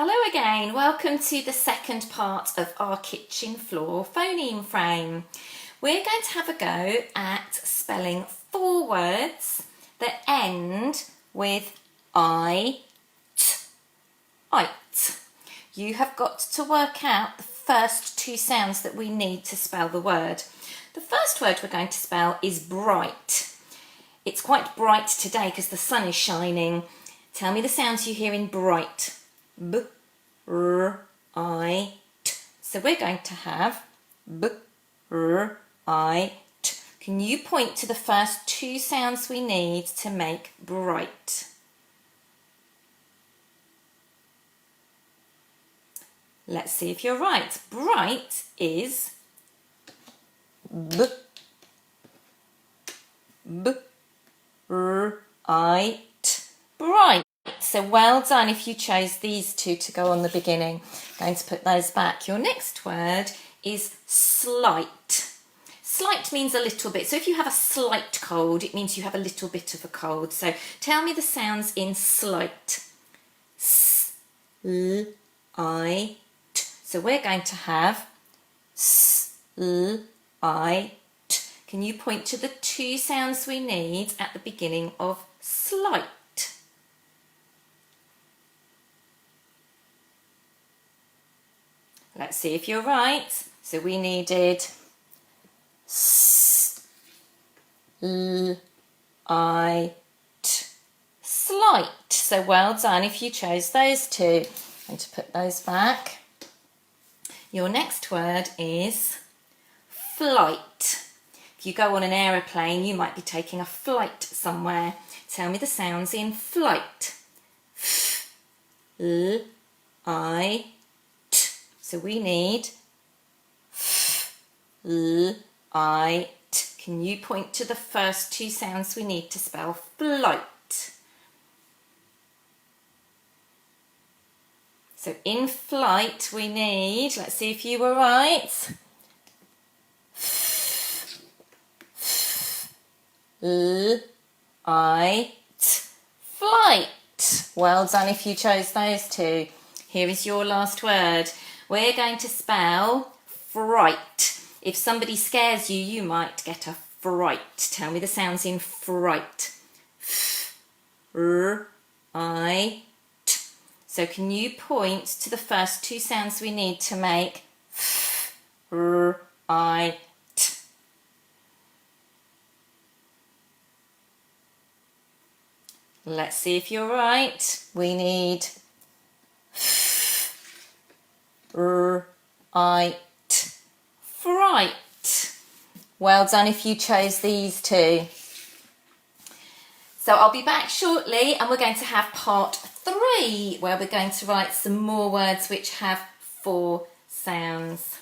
Hello again, welcome to the second part of our kitchen floor phoneme frame. We're going to have a go at spelling 4 words that end with I, t, ite. You have got to work out the first 2 sounds that we need to spell the word. The first word we're going to spell is bright. It's quite bright today because the sun is shining. Tell me the sounds you hear in bright. B, r, I, t. So we're going to have b, r, I, t. Can you point to the first 2 sounds we need to make bright? Let's see if you're right. Bright is b, b, r, I, t. Bright. So well done if you chose these 2 to go on the beginning. Going to put those back. Your next word is slight. Slight means a little bit. So if you have a slight cold, it means you have a little bit of a cold. So tell me the sounds in slight. S, l, I, t. So we're going to have s, l, I, t. Can you point to the 2 sounds we need at the beginning of slight? Let's see if you're right. So we needed s, l, I, t, slight. So well done if you chose those 2. I'm going to put those back. Your next word is flight. If you go on an aeroplane, you might be taking a flight somewhere. Tell me the sounds in flight. F, l, I, t. So we need f, l, I, t. Can you point to the first 2 sounds we need to spell flight? So in flight we need, let's see if you were right. F, f, l, I, t. Flight. Well done if you chose those 2. Here is your last word. We're going to spell fright. If somebody scares you, you might get a fright. Tell me the sounds in fright. F, r, I, t. So can you point to the first 2 sounds we need to make f, r, I, t? Let's see if you're right. We need right. Fright. Well done if you chose these 2. So I'll be back shortly and we're going to have part 3 where we're going to write some more words which have 4 sounds.